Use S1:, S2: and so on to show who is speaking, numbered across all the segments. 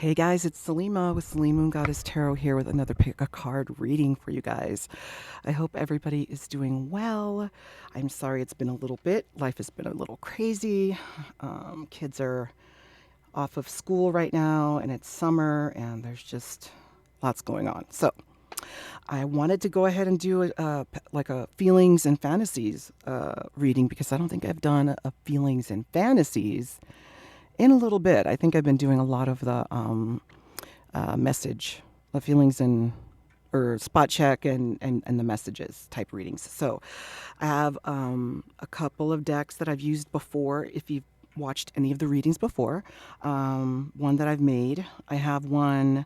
S1: Hey guys, it's Salima with Celine Moon Goddess Tarot here with another pick a card reading for you guys. I hope everybody is doing well. I'm sorry it's been a little bit. Life has been a little crazy. Kids are off of school right now and it's summer and there's just lots going on. So I wanted to go ahead and do a feelings and fantasies reading because I don't think I've done a feelings and fantasies in a little bit. I think I've been doing a lot of the message, the feelings and or spot check and the messages type readings. So I have a couple of decks that I've used before. If you've watched any of the readings before, one that I've made. I have one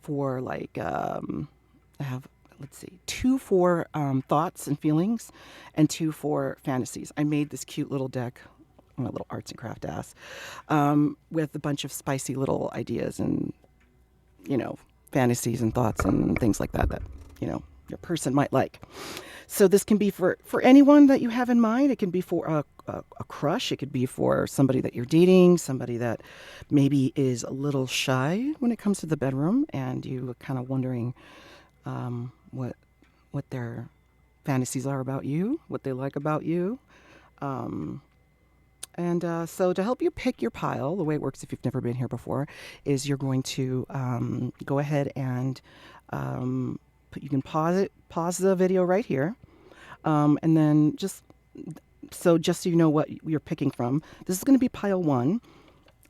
S1: for I have, let's see, two for thoughts and feelings and two for fantasies. I made this cute little deck, my little arts and craft ass, with a bunch of spicy little ideas and, fantasies and thoughts and things like that, your person might like. So this can be for anyone that you have in mind. It can be for a crush. It could be for somebody that you're dating, somebody that maybe is a little shy when it comes to the bedroom and you are kind of wondering what their fantasies are about you, what they like about you. So to help you pick your pile, the way it works if you've never been here before is you're going to go ahead and you can pause the video right here. And then just so you know what you're picking from, this is going to be pile one.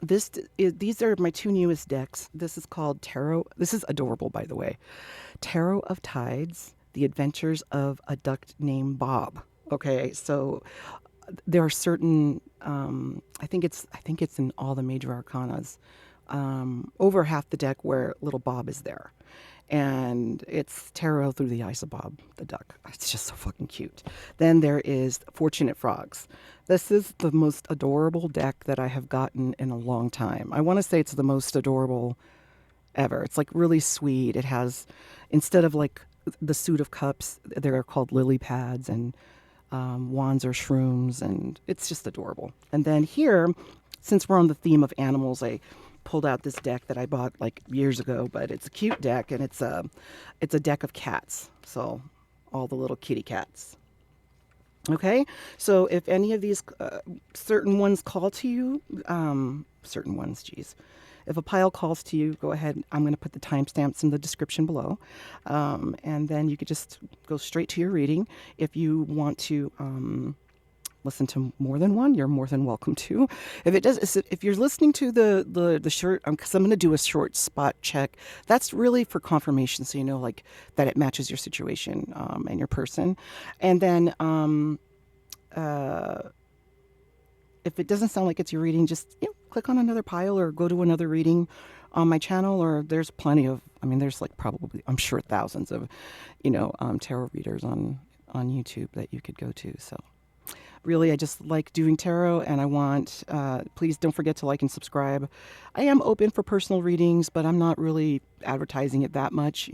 S1: These are my two newest decks. This is called Tarot. This is adorable, by the way. Tarot of Tides, The Adventures of a Duck Named Bob. Okay, so there are certain, I think it's in all the major arcanas, over half the deck where little Bob is there. And it's tarot through the eyes of Bob the duck. It's just so fucking cute. Then there is Fortunate Frogs. This is the most adorable deck that I have gotten in a long time. I want to say it's the most adorable ever. It's like really sweet. It has, instead of like the suit of cups, they're called lily pads, and wands or shrooms, and it's just adorable. And then here, since we're on the theme of animals, I pulled out this deck that I bought like years ago, but it's a cute deck, and it's a deck of cats, so all the little kitty cats. Okay, so if any of these certain ones call to you, certain ones, geez. If a pile calls to you, go ahead. I'm going to put the timestamps in the description below. And then you could just go straight to your reading. If you want to listen to more than one, you're more than welcome to. If you're listening to the short, because I'm going to do a short spot check, that's really for confirmation, so you know like that it matches your situation and your person. And then if it doesn't sound like it's your reading, just click on another pile or go to another reading on my channel. Or there's plenty of, there's like probably, I'm sure, thousands of, tarot readers on YouTube that you could go to. So really, I just like doing tarot, and I want, please don't forget to like and subscribe. I am open for personal readings, but I'm not really advertising it that much,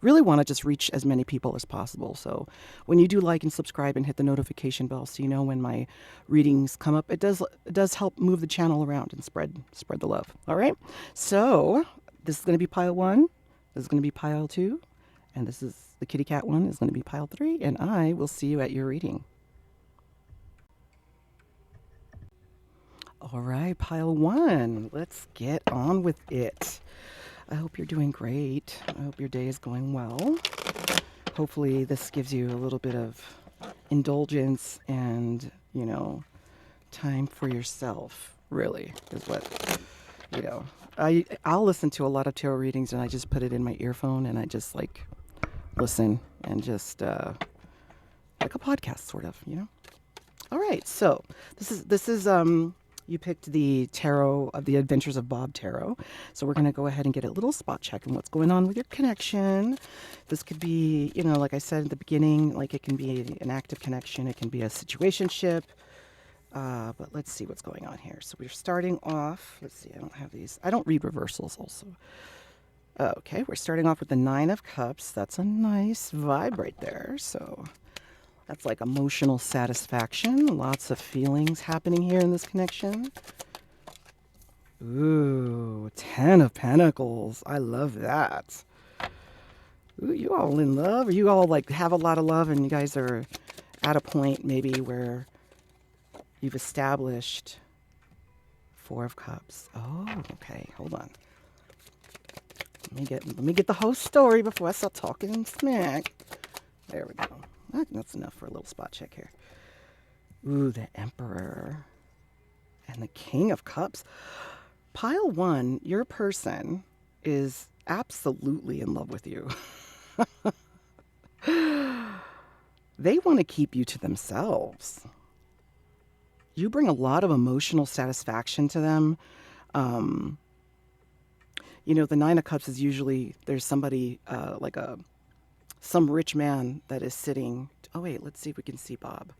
S1: Really want to just reach as many people as possible. So when you do like and subscribe and hit the notification bell so you know when my readings come up, it does help move the channel around and spread the love. All right? So this is going to be pile one, this is going to be pile two, and this is the kitty cat one is going to be pile three, and I will see you at your reading. All right, pile one. Let's get on with it. I hope you're doing great. I hope your day is going well. Hopefully this gives you a little bit of indulgence and, time for yourself, really, is what, I'll listen to a lot of tarot readings and I just put it in my earphone and I just like listen and just like a podcast sort of, All right, so this is you picked the tarot of the Adventures of Bob tarot. So we're going to go ahead and get a little spot check on what's going on with your connection. This could be, like I said at the beginning, like it can be an active connection. It can be a situationship. But let's see what's going on here. So we're starting off. Let's see. I don't have these. I don't read reversals also. Okay, we're starting off with the Nine of Cups. That's a nice vibe right there. So that's like emotional satisfaction. Lots of feelings happening here in this connection. Ooh, Ten of Pentacles. I love that. Ooh, you all in love? Or you all like have a lot of love and you guys are at a point maybe where you've established Four of Cups. Oh, okay. Hold on. Let me get the whole story before I start talking smack. There we go. That's enough for a little spot check here. Ooh, the Emperor and the King of Cups. Pile one, your person is absolutely in love with you. They want to keep you to themselves. You bring a lot of emotional satisfaction to them. You know, the Nine of Cups is usually there's somebody like some rich man that is sitting. Oh wait, let's see if we can see Bob.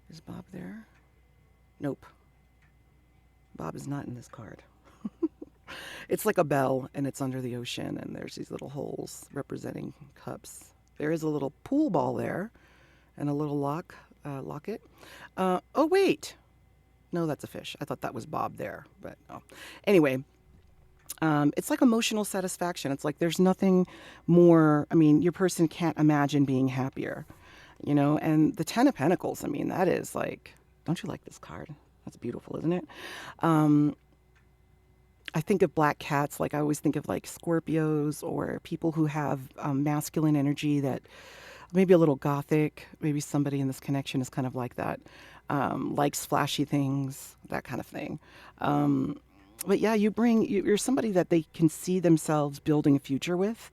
S1: Is Bob there? Nope. Bob is not in this card. It's like a bell and it's under the ocean and there's these little holes representing cups. There is a little pool ball there and a little locket. Oh wait. No, that's a fish. I thought that was Bob there, but no. Anyway, it's like emotional satisfaction. It's like there's nothing more. I mean, your person can't imagine being happier, you know. And the Ten of Pentacles, I mean, that is like, don't you like this card? That's beautiful, isn't it? I think of black cats, like I always think of like Scorpios or people who have masculine energy that maybe a little gothic. Maybe somebody in this connection is kind of like that, likes flashy things, that kind of thing. But yeah, you're somebody that they can see themselves building a future with.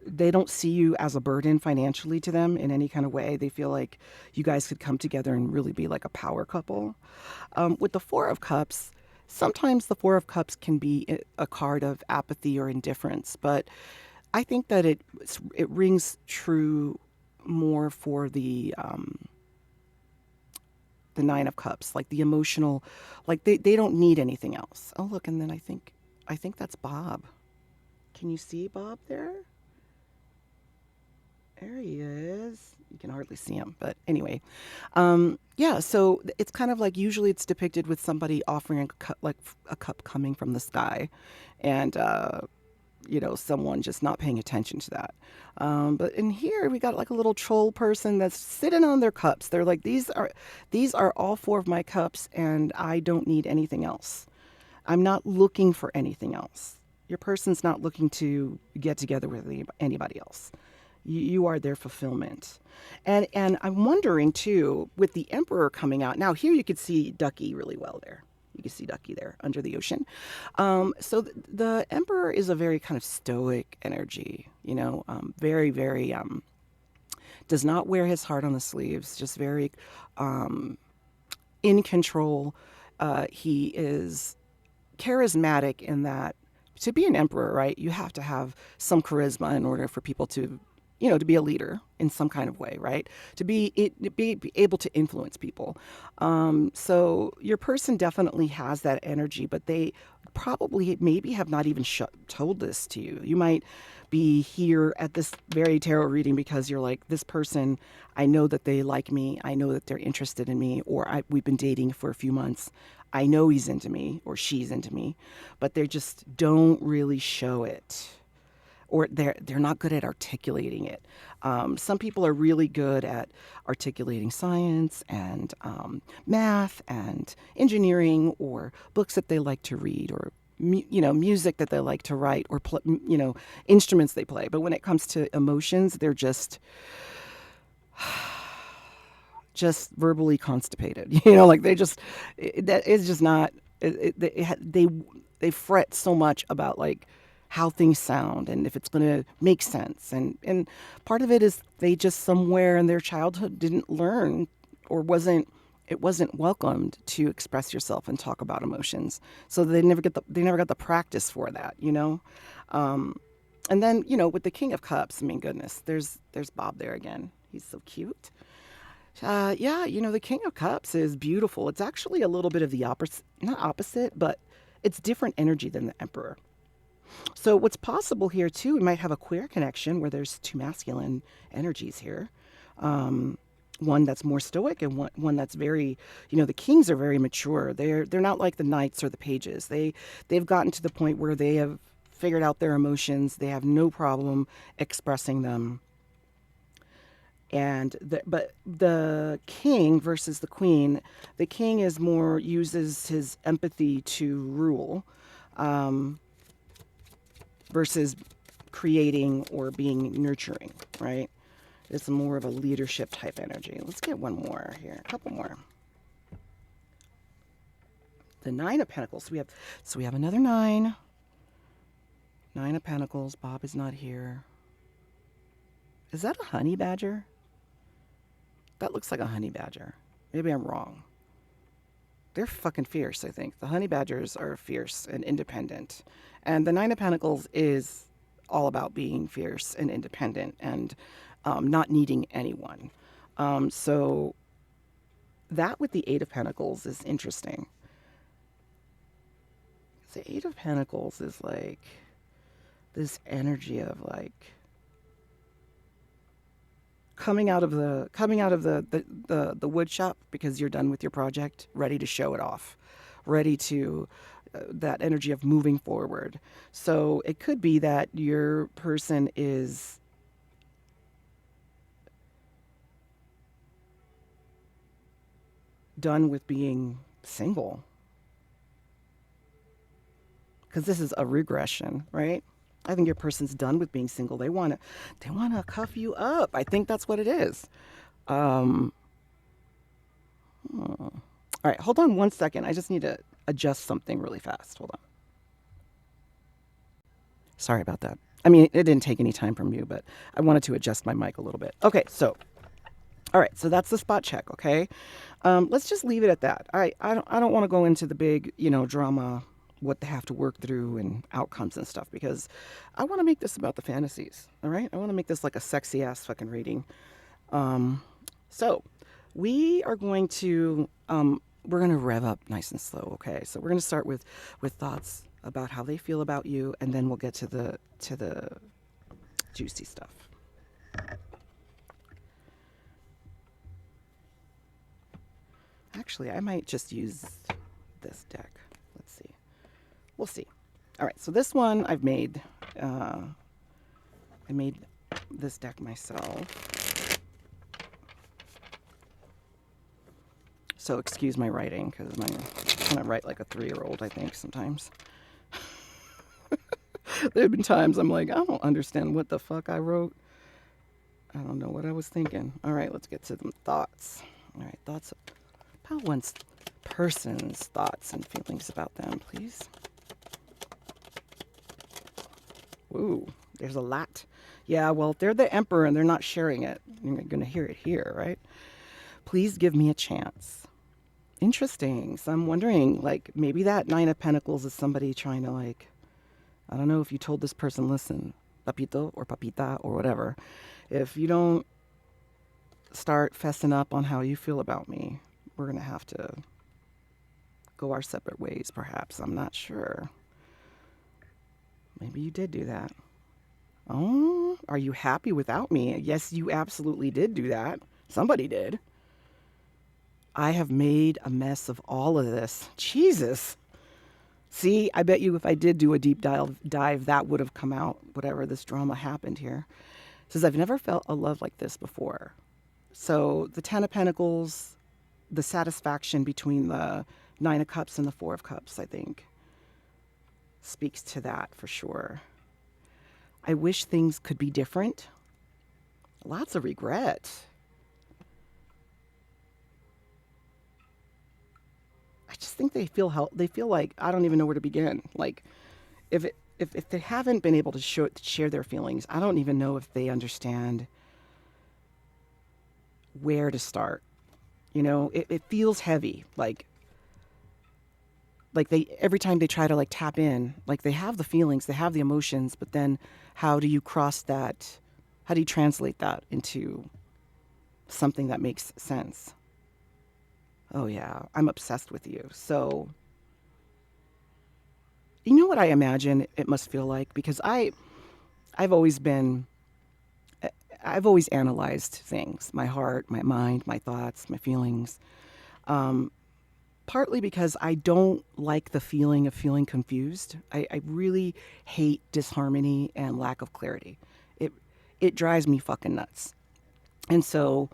S1: They don't see you as a burden financially to them in any kind of way. They feel like you guys could come together and really be like a power couple. With the Four of Cups, sometimes the Four of Cups can be a card of apathy or indifference, but I think that it rings true more for the Nine of Cups, like the emotional, like they don't need anything else. Oh look, and then I think that's Bob. Can you see Bob there? There he is. You can hardly see him, but anyway, yeah. So it's kind of like usually it's depicted with somebody offering a cup, like a cup coming from the sky, and you know, someone just not paying attention to that. But in here we got like a little troll person that's sitting on their cups. They're like, these are all four of my cups, and I don't need anything else. I'm not looking for anything else. Your person's not looking to get together with anybody else. You are their fulfillment. And I'm wondering too, with the Emperor coming out, now here you could see Ducky really well there. You can see Ducky there under the ocean. So the Emperor is a very kind of stoic energy, you know, very, very, does not wear his heart on the sleeves, just very in control. He is charismatic in that to be an emperor, right, you have to have some charisma in order for people to, you know, to be a leader in some kind of way, right? To be able to influence people. So your person definitely has that energy, but they probably maybe have not even told this to you. You might be here at this very tarot reading because you're like, this person, I know that they like me. I know that they're interested in me, or we've been dating for a few months. I know he's into me or she's into me, but they just don't really show it, or they're not good at articulating it. Some people are really good at articulating science and math and engineering, or books that they like to read, or you know, music that they like to write, or you know, instruments they play. But when it comes to emotions, they're just verbally constipated. You know, like that is just not. They fret so much about like how things sound and if it's going to make sense, and part of it is they just somewhere in their childhood didn't learn, or it wasn't welcomed to express yourself and talk about emotions, so they never got the practice for that, you know. And then, you know, with the King of Cups, I mean, goodness, there's Bob there again. He's so cute. Yeah, you know, the King of Cups is beautiful. It's actually a little bit of the opposite, not opposite, but it's different energy than the Emperor. So what's possible here too, we might have a queer connection where there's two masculine energies here. one that's more stoic, and one that's very, the kings are very mature. They're not like the knights or the pages. They've gotten to the point where they have figured out their emotions. They have no problem expressing them. But the king versus the queen, the king is more, uses his empathy to rule, versus creating or being nurturing, right? It's more of a leadership type energy. Let's get one more here, a couple more. The Nine of Pentacles. So we have another nine. Nine of Pentacles. Bob is not here. Is that a honey badger? That looks like a honey badger. Maybe I'm wrong. They're fucking fierce, I think. The honey badgers are fierce and independent. And the Nine of Pentacles is all about being fierce and independent and not needing anyone. So that with the Eight of Pentacles is interesting. The Eight of Pentacles is like this energy of like coming out of the wood shop because you're done with your project, ready to show it off, ready to that energy of moving forward. So it could be that your person is done with being single, because this is a regression, right? I think your person's done with being single. They want to cuff you up. I think that's what it is. All right, hold on one second. I just need to adjust something really fast. Hold on. Sorry about that. I mean, it didn't take any time from you, but I wanted to adjust my mic a little bit. Okay, so, all right, so that's the spot check, okay? Let's just leave it at that. I don't want to go into the big, drama, what they have to work through and outcomes and stuff, because I want to make this about the fantasies, all right? I want to make this like a sexy ass fucking reading. So we are going to, we're going to rev up nice and slow, okay? So we're going to start with thoughts about how they feel about you, and then we'll get to the juicy stuff. Actually, I might just use this deck. Let's see. We'll see. All right, so this one I've made. I made this deck myself. So excuse my writing, because I kind of write like a 3-year-old, I think, sometimes. There have been times I'm like, I don't understand what the fuck I wrote. I don't know what I was thinking. All right, let's get to them thoughts. All right, thoughts about one's person's thoughts and feelings about them, please. Ooh, there's a lot. Yeah, well, they're the emperor and they're not sharing it. You're going to hear it here, right? Please give me a chance. Interesting. So I'm wondering, like, maybe that Nine of Pentacles is somebody trying to, like, I don't know if you told this person, listen, papito or papita or whatever, if you don't start fessing up on how you feel about me, we're going to have to go our separate ways, perhaps. I'm not sure. Maybe you did do that. Oh, are you happy without me? Yes, you absolutely did do that. Somebody did. I have made a mess of all of this. Jesus. See, I bet you if I did do a deep dive, that would have come out, whatever this drama happened here. It says, I've never felt a love like this before. So the Ten of Pentacles, the satisfaction between the Nine of Cups and the Four of Cups, I think, speaks to that for sure. I wish things could be different. Lots of regret. I just think they feel like I don't even know where to begin. Like if they haven't been able to share their feelings, I don't even know if they understand where to start. It feels heavy. Like they, every time they try to like tap in, like they have the feelings, they have the emotions, but then how do you cross that? How do you translate that into something that makes sense? Oh yeah, I'm obsessed with you. So, you know what I imagine it must feel like? Because I've always been, I've always analyzed things, my heart, my mind, my thoughts, my feelings. Partly because I don't like the feeling of feeling confused. I really hate disharmony and lack of clarity. It it drives me fucking nuts. And so,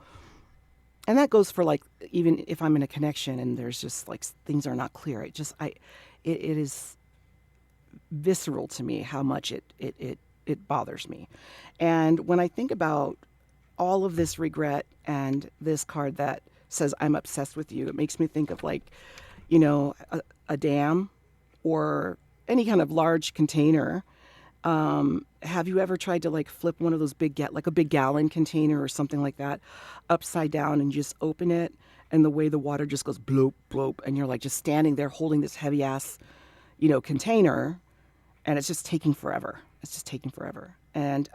S1: and that goes for like, even if I'm in a connection and there's just like things are not clear. It is visceral to me how much it bothers me. And when I think about all of this regret and this card that says I'm obsessed with you, it makes me think of like, a dam or any kind of large container. Have you ever tried to like flip one of those like a big gallon container or something like that upside down and just open it, and the way the water just goes bloop bloop, and you're like just standing there holding this heavy ass, container, and it's just taking forever. It's just taking forever. And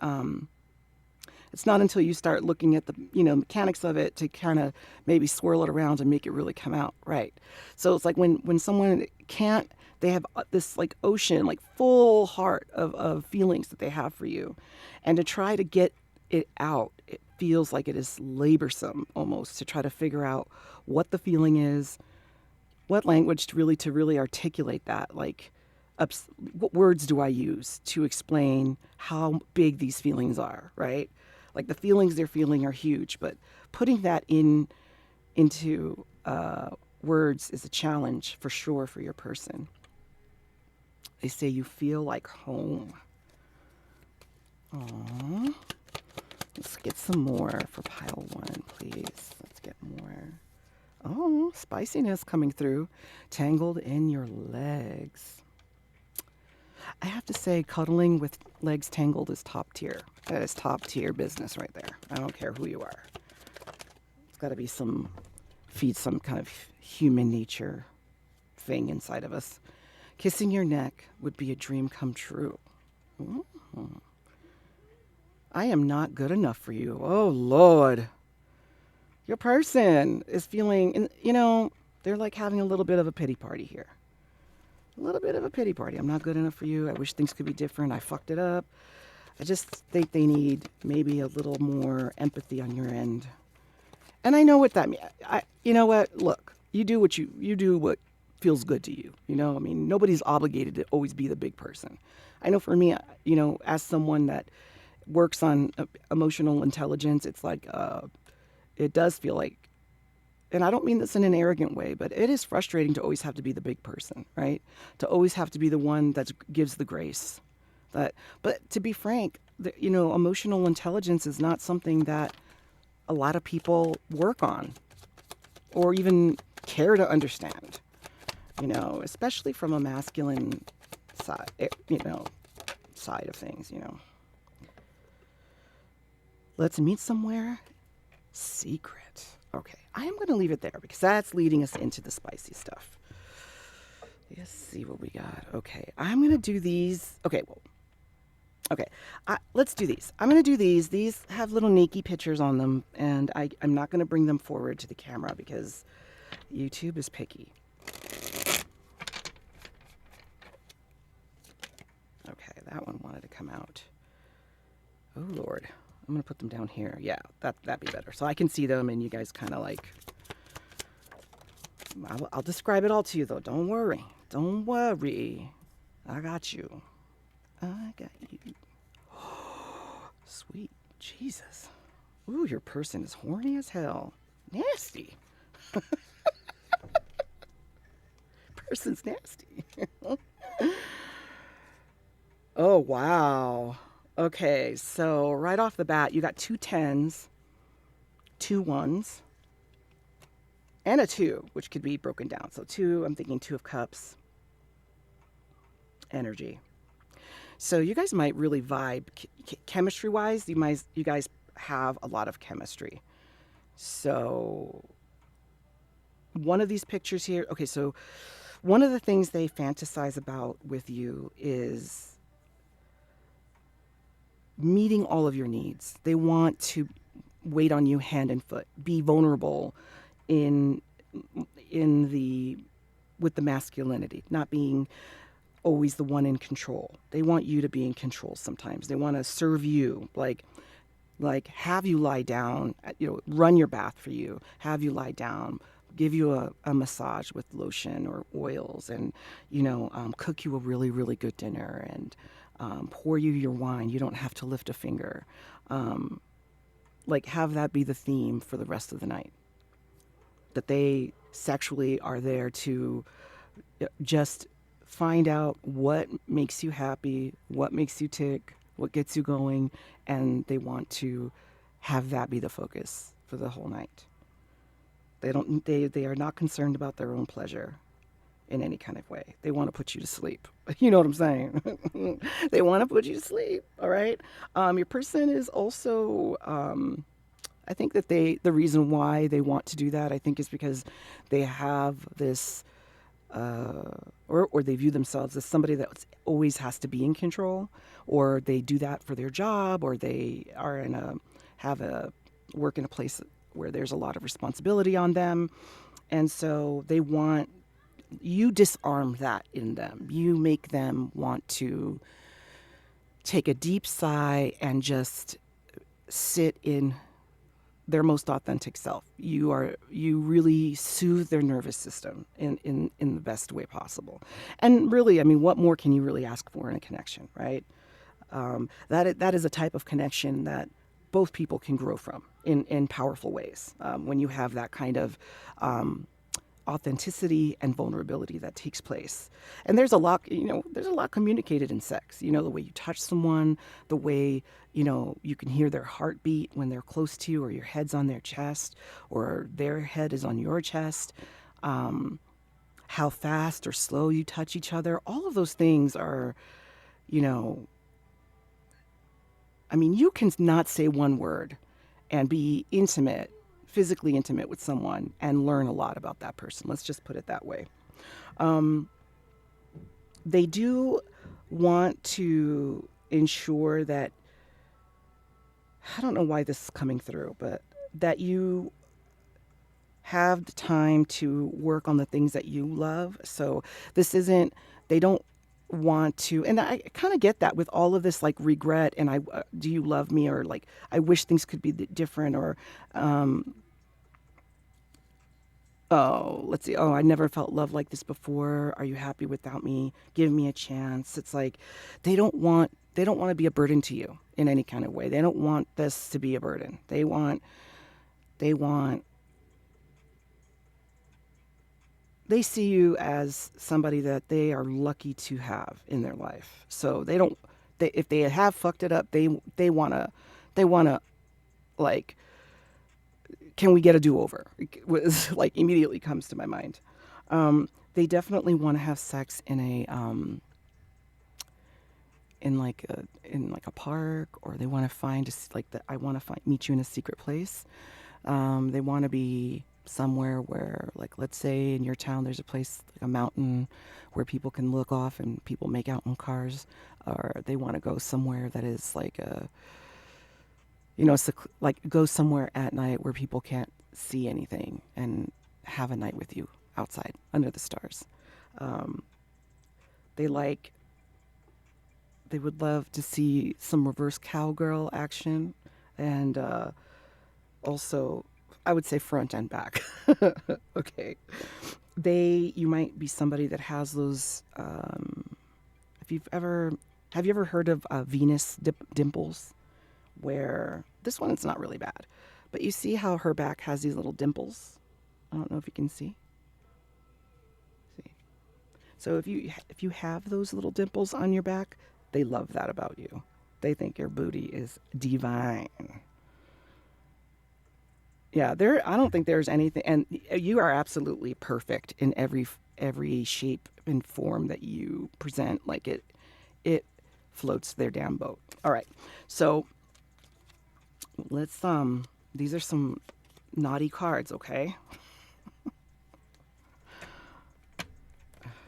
S1: it's not until you start looking at the mechanics of it to kind of maybe swirl it around and make it really come out right. So it's like when someone can't, they have this like ocean, like full heart of feelings that they have for you, and to try to get it out, it feels like it is laborsome almost to try to figure out what the feeling is, what language to really articulate that, like what words do I use to explain how big these feelings are, right? Like the feelings they're feeling are huge, but putting that into words is a challenge for sure for your person. They say you feel like home. Aww. Let's get some more for pile one, please. Let's get more. Oh, spiciness coming through. Tangled in your legs. I have to say, cuddling with legs tangled is top tier. That is top tier business right there. I don't care who you are. It's got to be feed some kind of human nature thing inside of us. Kissing your neck would be a dream come true. Mm-hmm. I am not good enough for you. Oh, Lord. Your person is feeling, they're like having a little bit of a pity party here. A little bit of a pity party. I'm not good enough for you. I wish things could be different. I fucked it up. I just think they need maybe a little more empathy on your end. And I know what that means. You know what? Look, you do what feels good to you. I mean, nobody's obligated to always be the big person. I know for me, as someone that works on emotional intelligence, it's like, it does feel like, and I don't mean this in an arrogant way, but it is frustrating to always have to be the big person, right? To always have to be the one that gives the grace. But to be frank, emotional intelligence is not something that a lot of people work on or even care to understand, especially from a masculine side, side of things, Let's meet somewhere secret. Okay, I am going to leave it there because that's leading us into the spicy stuff. Let's see what we got. Okay, I'm going to do these. Okay, let's do these. I'm going to do these. These have little Nikki pictures on them, and I'm not going to bring them forward to the camera because YouTube is picky. Okay, that one wanted to come out. Oh, Lord. I'm going to put them down here. Yeah, that'd be better. So I can see them and you guys kind of like... I'll describe it all to you, though. Don't worry. Don't worry. I got you. I got you. Sweet Jesus. Ooh, your person is horny as hell. Nasty. Person's nasty. Oh, wow. Okay, so right off the bat, you got 2 10s, 2 1s, and a 2, which could be broken down. So 2, I'm thinking 2 of cups, energy. So you guys might really vibe. Chemistry-wise, you guys have a lot of chemistry. So one of these pictures here, okay, so one of the things they fantasize about with you is meeting all of your needs. They want to wait on you hand and foot, be vulnerable with the masculinity, not being always the one in control. They want you to be in control sometimes. They want to serve you. Like, Like, have you lie down, run your bath for you, have you lie down, give you a massage with lotion or oils, and, cook you a really, really good dinner, and pour you your wine. You don't have to lift a finger. Like, have that be the theme for the rest of the night. That they sexually are there to just find out what makes you happy, what makes you tick, what gets you going, and they want to have that be the focus for the whole night. They are not concerned about their own pleasure in any kind of way. They want to put you to sleep. You know what I'm saying? They want to put you to sleep. All right. Your person is also, I think that the reason why they want to do that, I think, is because they have this, or they view themselves as somebody that always has to be in control, or they do that for their job, or they are work in a place where there's a lot of responsibility on them. And so you disarm that in them. You make them want to take a deep sigh and just sit in their most authentic self. You really soothe their nervous system in the best way possible. And really, I mean, what more can you really ask for in a connection, right? That is a type of connection that both people can grow from in powerful ways. When you have that kind of authenticity and vulnerability that takes place. And there's a lot communicated in sex. The way you touch someone, the way, you can hear their heartbeat when they're close to you, or your head's on their chest, or their head is on your chest. How fast or slow you touch each other. All of those things are, I mean, you can not say one word and be physically intimate with someone and learn a lot about that person. Let's just put it that way. They do want to ensure that, I don't know why this is coming through, but that you have the time to work on the things that you love. So they don't want to, and I kind of get that with all of this, like, regret and do you love me, or like, I wish things could be different, or oh, let's see, oh, I never felt love like this before, are you happy without me, give me a chance. It's like they don't want to be a burden to you in any kind of way. They don't want this to be a burden. They see you as somebody that they are lucky to have in their life. So if they have fucked it up, they wanna, like, can we get a do-over? It was like immediately comes to my mind. They definitely want to have sex in a park, or they want to find I want to meet you in a secret place. They want to be somewhere where, like, let's say in your town there's a place, like a mountain, where people can look off and people make out in cars, or they want to go somewhere that is like go somewhere at night where people can't see anything and have a night with you outside under the stars. They would love to see some reverse cowgirl action, and also, I would say front and back. Okay. You might be somebody that has those, have you ever heard of Venus dimples? Where this one, it's not really bad, but you see how her back has these little dimples? I don't know if you can see. So if you have those little dimples on your back, they love that about you. They think your booty is divine. Yeah, I don't think there's anything, and you are absolutely perfect in every shape and form that you present. Like, it floats their damn boat. All right, so let's these are some naughty cards, okay?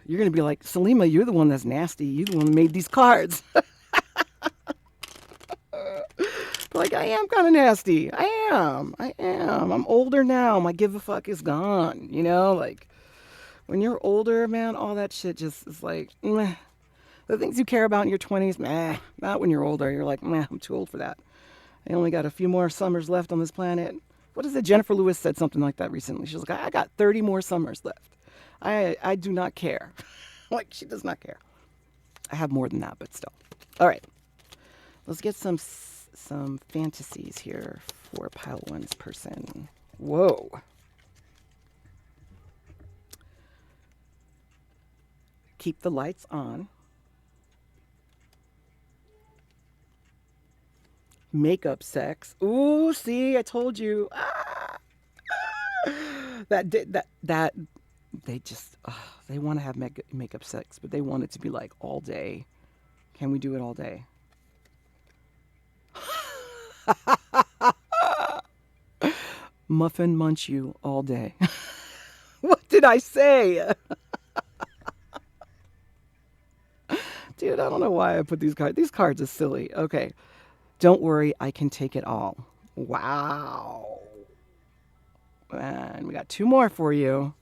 S1: You're gonna be like, Salima, you're the one that's nasty. You're the one that made these cards. Like, I am kind of nasty. I am. I'm older now. My give a fuck is gone. Like, when you're older, man, all that shit just is like, meh. The things you care about in your 20s, meh. Not when you're older. You're like, meh, I'm too old for that. I only got a few more summers left on this planet. What is it? Jennifer Lewis said something like that recently. She was like, I got 30 more summers left. I do not care. Like, she does not care. I have more than that, but still. All right. Let's get some fantasies here for pile one's person. Whoa. Keep the lights on. Makeup sex. Ooh, see, I told you. That they just they want to have makeup sex, but they want it to be like all day. Can we do it all day? Muffin munch you all day. What did I say? Dude, I don't know why I put these cards. These cards are silly. Okay. Don't worry, I can take it all. Wow. And we got two more for you.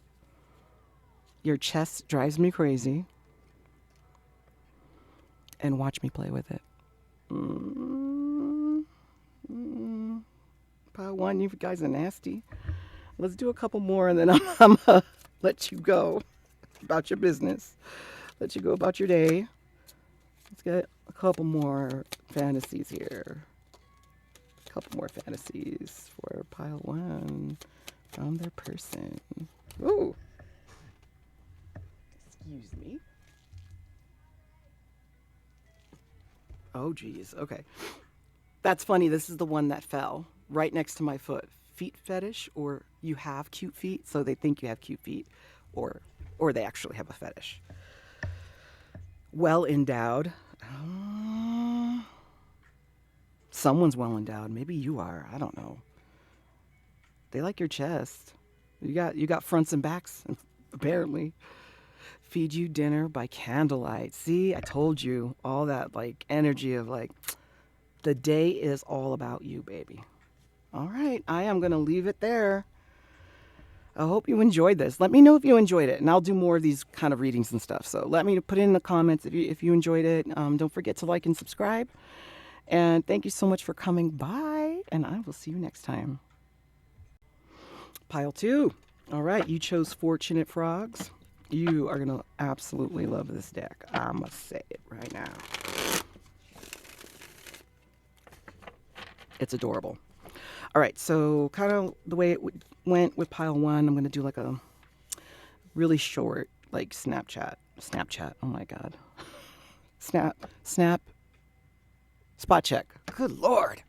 S1: Your chest drives me crazy. And watch me play with it. Pile one, you guys are nasty. Let's do a couple more and then I'm gonna let you go about your business. Let you go about your day. Let's get a couple more fantasies here. A couple more fantasies for pile one from their person. Ooh. Excuse me. Oh, geez. Okay. That's funny. This is the one that fell right next to my foot. Feet fetish, or you have cute feet, so they think you have cute feet, or they actually have a fetish. Well endowed. Someone's well endowed. Maybe you are. I don't know. They like your chest. You got fronts and backs, apparently. Feed you dinner by candlelight. See, I told you, all that like energy of like the day is all about you, baby. All right, I am going to leave it there. I hope you enjoyed this. Let me know if you enjoyed it, and I'll do more of these kind of readings and stuff. So let me put it in the comments if you enjoyed it. Don't forget to like and subscribe. And thank you so much for coming by, and I will see you next time. Pile two. All right, you chose Fortunate Frogs. You are going to absolutely love this deck. I must say it right now. It's adorable. All right, so kind of the way it went with pile one, I'm going to do like a really short, like Snapchat. Oh my God. Snap. Spot check. Good Lord.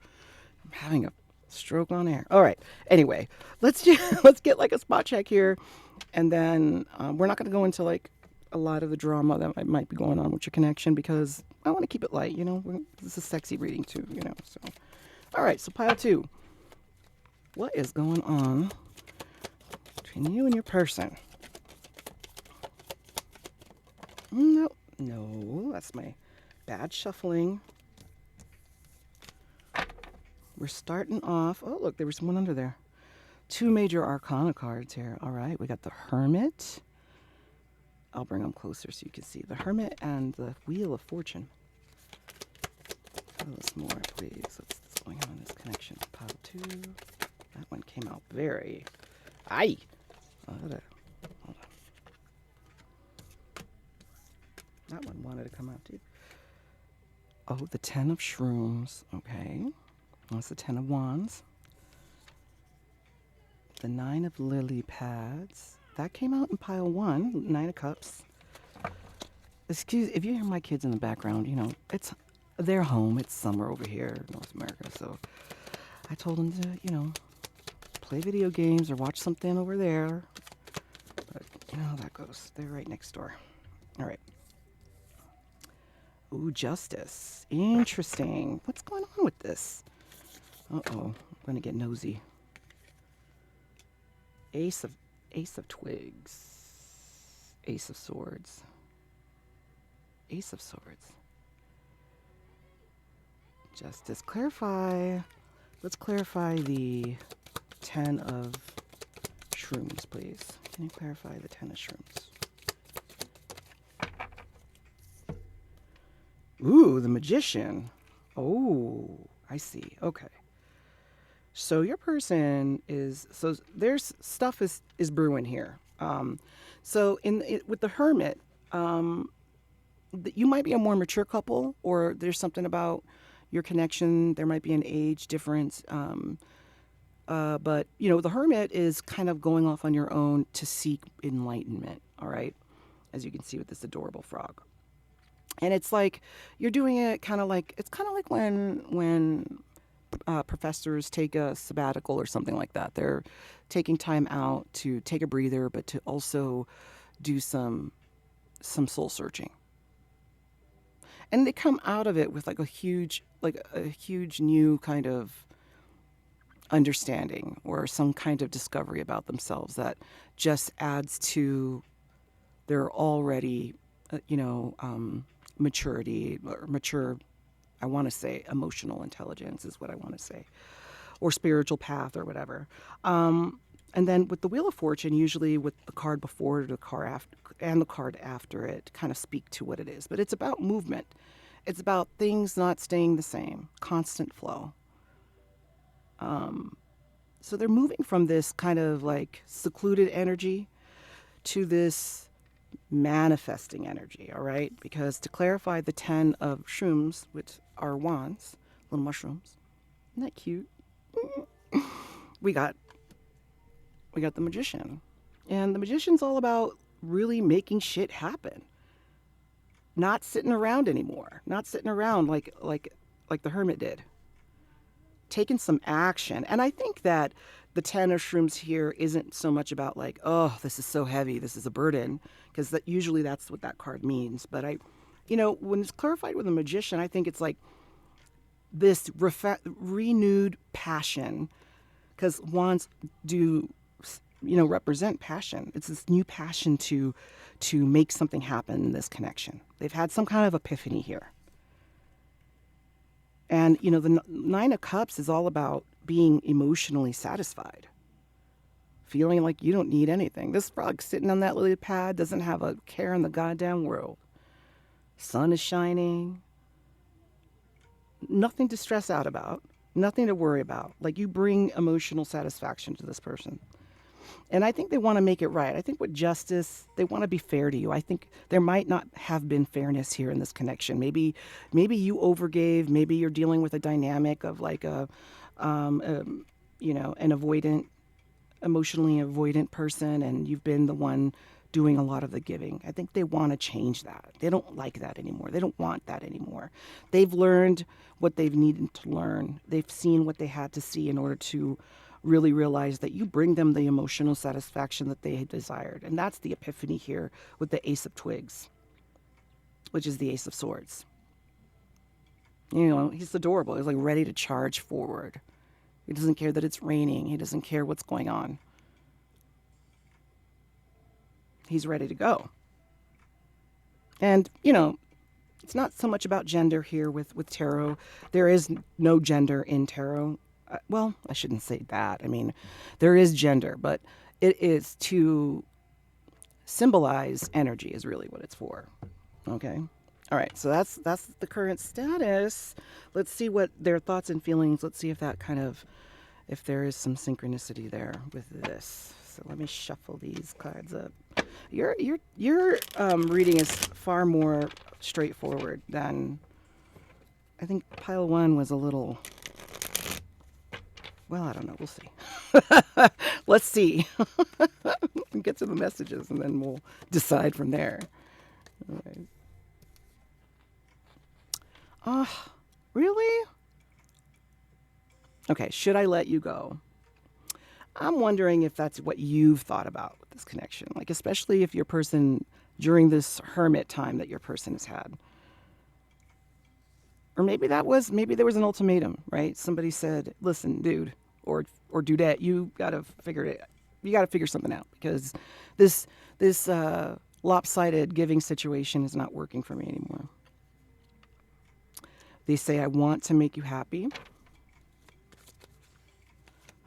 S1: I'm having a stroke on air. All right. Anyway, let's get like a spot check here. And then we're not going to go into like a lot of the drama that might be going on with your connection because I want to keep it light, you know. This is a sexy reading too, you know. So, all right. So pile two. What is going on between you and your person? No, that's my bad shuffling. We're starting off. Oh, look, there was one under there. Two major arcana cards here. All right, we got the Hermit. I'll bring them closer so you can see the Hermit and the Wheel of Fortune. Tell us more, please. What's going on in this connection? Pile two. That one came out very... Aye! Hold on. That one wanted to come out, too. Oh, the Ten of Shrooms. Okay. That's the Ten of Wands. The Nine of Lily Pads. That came out in pile one. Nine of Cups. Excuse, if you hear my kids in the background, you know, it's their home. It's summer over here in North America, so I told them to, you know, play video games or watch something over there. But you know how that goes. They're right next door. All right. Ooh, Justice. Interesting. What's going on with this? Uh-oh. I'm going to get nosy. Ace of Twigs. Ace of Swords. Ace of Swords. Justice. Clarify. Let's clarify the Ten of Shrooms, please. Can you clarify the Ten of Shrooms? Ooh, the Magician. Oh, I see. Okay. So your person is, so there's stuff is brewing here. So with the hermit, you might be a more mature couple, or there's something about your connection. There might be an age difference. But the hermit is kind of going off on your own to seek enlightenment. All right, as you can see with this adorable frog. And it's like you're doing it kind of like, it's kind of like when professors take a sabbatical or something like that. They're taking time out to take a breather, but to also do some soul searching. And they come out of it with like a huge new kind of understanding or some kind of discovery about themselves that just adds to their already, maturity or mature, I want to say emotional intelligence is what I want to say, or spiritual path or whatever. And then with the Wheel of Fortune, usually with the card before it or the card after, and the card after it, kind of speak to what it is. But it's about movement. It's about things not staying the same, constant flow. So they're moving from this kind of like secluded energy to this manifesting energy, all right? Because to clarify the 10 of shrooms, which are wands, little mushrooms, isn't that cute? we got the magician. And the magician's all about really making shit happen. Not sitting around anymore. Not sitting around like the hermit did. Taking some action. And I think that the 10 of shrooms here isn't so much about like, oh, this is so heavy, this is a burden, because usually that's what that card means. But when it's clarified with a magician, I think it's like this renewed passion, because wands do, represent passion. It's this new passion to make something happen in this connection. They've had some kind of epiphany here. And, the 9 of Cups is all about being emotionally satisfied. Feeling like you don't need anything. This frog sitting on that lily pad doesn't have a care in the goddamn world. Sun is shining. Nothing to stress out about. Nothing to worry about. Like, you bring emotional satisfaction to this person. And I think they want to make it right. I think with justice, they want to be fair to you. I think there might not have been fairness here in this connection. Maybe you overgave. Maybe you're dealing with a dynamic of like an avoidant, emotionally avoidant person, and you've been the one doing a lot of the giving. I think they want to change that. They don't like that anymore. They don't want that anymore. They've learned what they've needed to learn. They've seen what they had to see in order to really realize that you bring them the emotional satisfaction that they had desired. And that's the epiphany here with the Ace of Twigs, which is the Ace of Swords. He's adorable. He's like ready to charge forward. He doesn't care that it's raining. He doesn't care what's going on. He's ready to go. And, it's not so much about gender here with tarot. There is no gender in tarot. Well, I shouldn't say that. I mean, there is gender, but it is to symbolize energy is really what it's for. Okay? All right, so that's the current status. Let's see what their thoughts and feelings, let's see if there is some synchronicity there with this. So let me shuffle these cards up. Your reading is far more straightforward than, I think pile 1 was a little, well, I don't know. We'll see. Let's see. Get to the messages and then we'll decide from there. All right. Really? Okay, should I let you go? I'm wondering if that's what you've thought about with this connection. Like, especially if your person, during this hermit time that your person has had. Or maybe there was an ultimatum, right? Somebody said, listen, dude, or dudette, you gotta figure something out, because this lopsided giving situation is not working for me anymore. They say, I want to make you happy.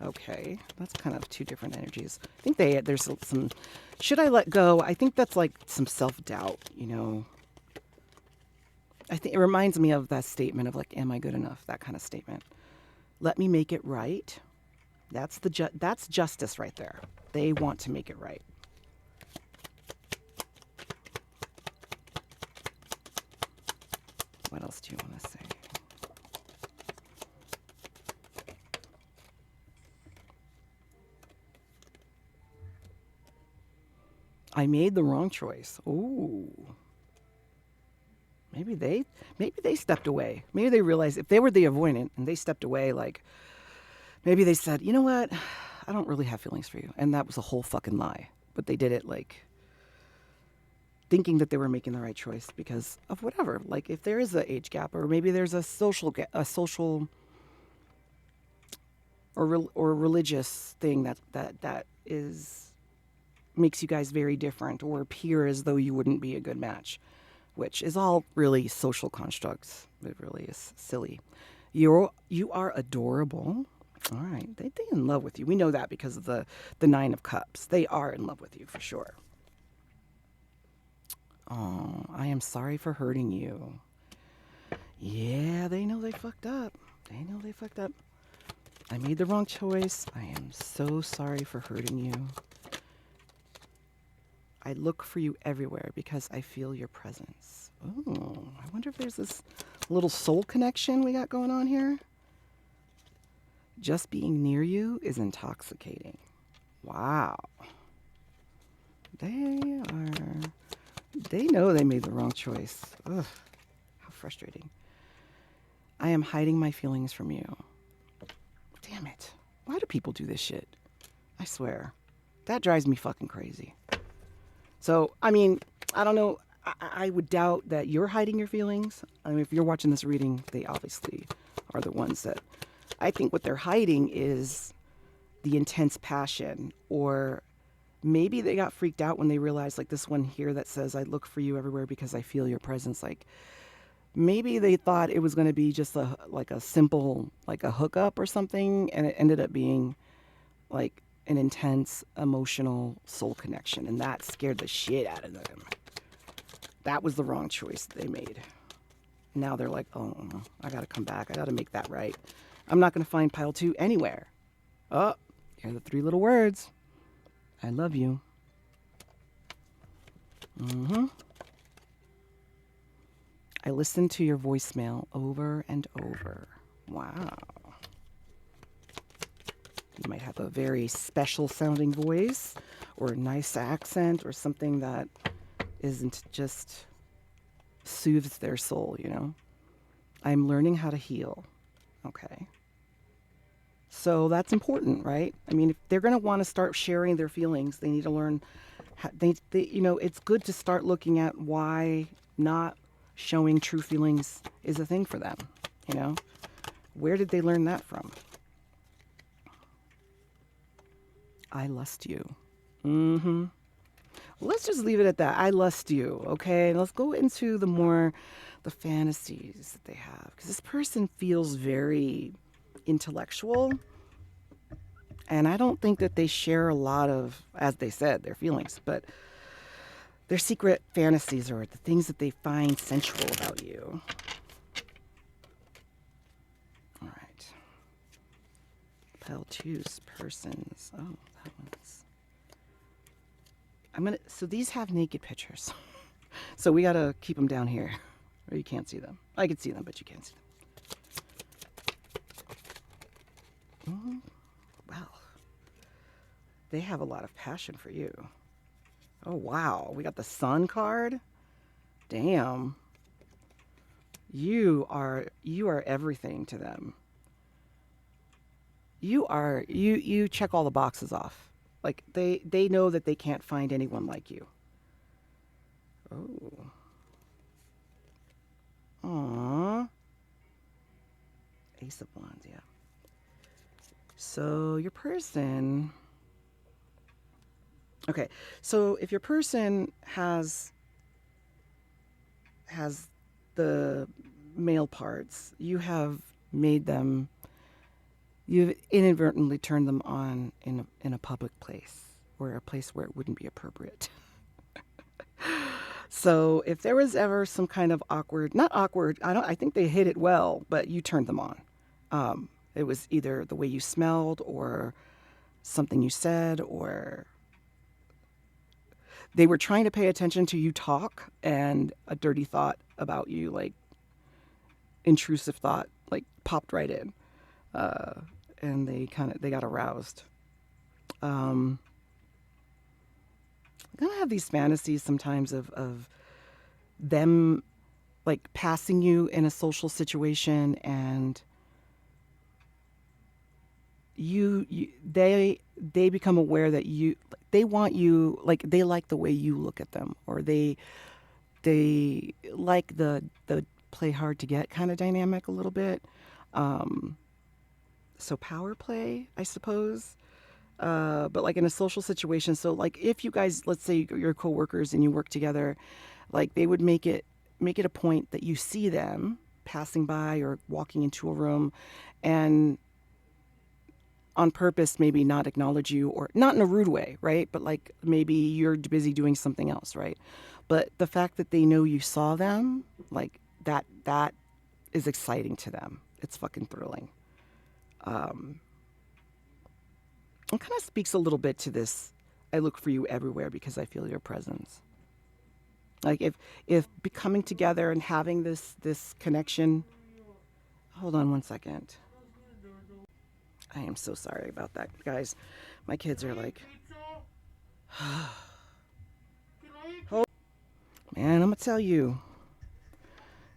S1: Okay, that's kind of 2 different energies. I think there's some, should I let go? I think that's like some self-doubt, I think it reminds me of that statement of like, am I good enough? That kind of statement. Let me make it right. That's justice right there. They want to make it right. What else do you want to say? I made the wrong choice. Ooh. Maybe they stepped away. Maybe they realized if they were the avoidant and they stepped away, like maybe they said, you know what? I don't really have feelings for you. And that was a whole fucking lie. But they did it like thinking that they were making the right choice because of whatever. Like if there is an age gap, or maybe there's a social or religious thing that is makes you guys very different, or appear as though you wouldn't be a good match, which is all really social constructs. It really is silly. You are adorable. All right, they in love with you. We know that because of the Nine of Cups. They are in love with you for sure. Oh, I am sorry for hurting you. Yeah, they know they fucked up. They know they fucked up. I made the wrong choice. I am so sorry for hurting you. I look for you everywhere because I feel your presence. Oh, I wonder if there's this little soul connection we got going on here. Just being near you is intoxicating. Wow. They know they made the wrong choice. Ugh, how frustrating. I am hiding my feelings from you. Damn it. Why do people do this shit? I swear. That drives me fucking crazy. So, I mean, I don't know. I would doubt that you're hiding your feelings. I mean, if you're watching this reading, they obviously are the ones that... I think what they're hiding is the intense passion, or maybe they got freaked out when they realized, like this one here that says, I look for you everywhere because I feel your presence. Like maybe they thought it was going to be just a simple, like a hookup or something. And it ended up being like an intense emotional soul connection. And that scared the shit out of them. That was the wrong choice they made. Now they're like, oh, I got to come back. I got to make that right. I'm not going to find pile 2 anywhere. Oh, here are the 3 little words. I love you. I listened to your voicemail over and over. Wow. You might have a very special sounding voice, or a nice accent, or something that isn't just soothes their soul, you know? I'm learning how to heal. Okay. So that's important, right? I mean, if they're going to want to start sharing their feelings, they need to learn how, it's good to start looking at why not showing true feelings is a thing for them, you know? Where did they learn that from? I lust you. Let's just leave it at that. I lust you, okay? Let's go into the fantasies that they have. Because this person feels very intellectual. And I don't think that they share a lot of, as they said, their feelings. But their secret fantasies, or the things that they find sensual about you. All right. Pile 2's persons. Oh, that one's... So these have naked pictures. So we got to keep them down here, or you can't see them. I can see them, but you can't see them. Well, they have a lot of passion for you. Oh, wow. We got the Sun card. Damn. You are everything to them. You check all the boxes off. Like they know that they can't find anyone like you. Oh. Aww. Ace of Wands, yeah. So your person... Okay, so if your person has the male parts, you have made them... You've inadvertently turned them on in a public place, or a place where it wouldn't be appropriate. So if there was ever some kind of awkward, not awkward, I think they hit it well, but you turned them on. It was either the way you smelled or something you said, or they were trying to pay attention to you talk, and a dirty thought about you, like intrusive thought, like popped right in. Uh, and they got aroused. Um, I kind of have these fantasies sometimes of them like passing you in a social situation, and they become aware that they want you, like they like the way you look at them, or they like the play hard to get kind of dynamic a little bit. Um, so power play, I suppose. But like in a social situation, so like if you guys, let's say you're coworkers and you work together, like they would make it a point that you see them passing by or walking into a room, and on purpose maybe not acknowledge you, or not in a rude way, right? But like maybe you're busy doing something else, right? But the fact that they know you saw them, like that is exciting to them. It's fucking thrilling. Um, it kind of speaks a little bit to this. I look for you everywhere because I feel your presence. Like if coming together and having this connection. Hold on one second. I am so sorry about that, guys. My kids are like, oh, man, I'm gonna tell you.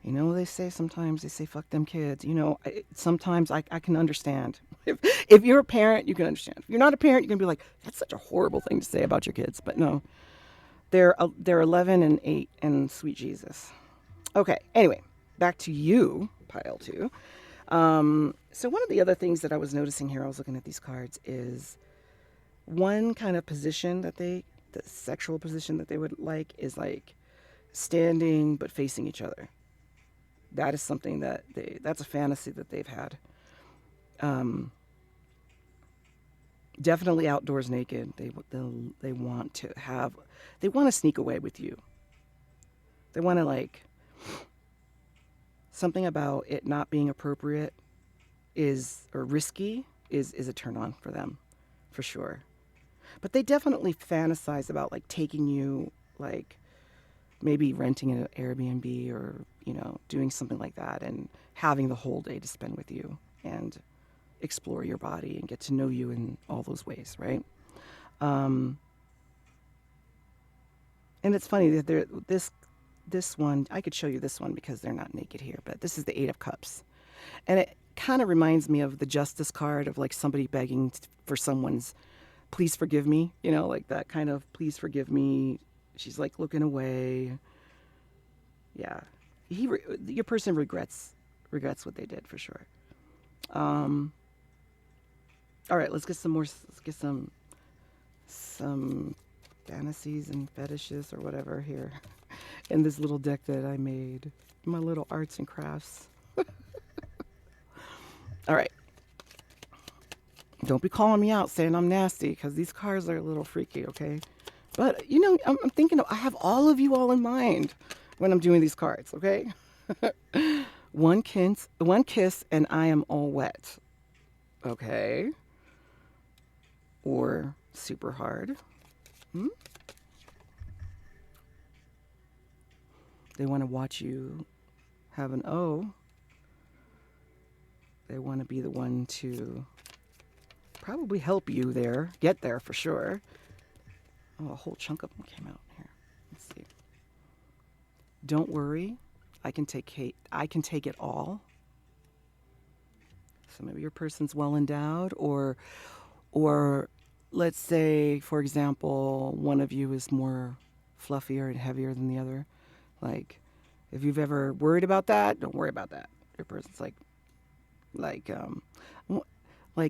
S1: You know, they say sometimes, they say, fuck them kids. You know, sometimes I can understand. If you're a parent, you can understand. If you're not a parent, you can be like, that's such a horrible thing to say about your kids. But no, they're 11 and 8 and sweet Jesus. Okay, anyway, back to you, pile two. So one of the other things that I was noticing here, I was looking at these cards, is one kind of position the sexual position that they would like is like standing but facing each other. That is something that's a fantasy that they've had. Um, Definitely outdoors naked. They want to have, they want to sneak away with you. They want to like, something about it not being appropriate or risky is a turn on for them, for sure. But they definitely fantasize about like taking you, like maybe renting an Airbnb, or doing something like that, and having the whole day to spend with you and explore your body and get to know you in all those ways, right? Um, and it's funny that this one, I could show you this one because they're not naked here, but this is the Eight of Cups, and it kind of reminds me of the Justice card, of like somebody begging for someone's please forgive me, like that kind of please forgive me. She's like looking away. Yeah, your person regrets what they did, for sure. Um, all right, let's get some more. Let's get some fantasies and fetishes or whatever here in this little deck that I made. My little arts and crafts. All right. Don't be calling me out saying I'm nasty, because these cards are a little freaky, okay? But, I'm thinking, I have all of you all in mind when I'm doing these cards, okay? One kiss, and I am all wet, okay? Or super hard. They want to watch you have an O. They want to be the one to probably help you get there for sure. Oh, a whole chunk of them came out here. Let's see. Don't worry, I can take it all. So maybe your person's well endowed, or let's say, for example, one of you is more fluffier and heavier than the other. Like, if you've ever worried about that, don't worry about that. Your person's like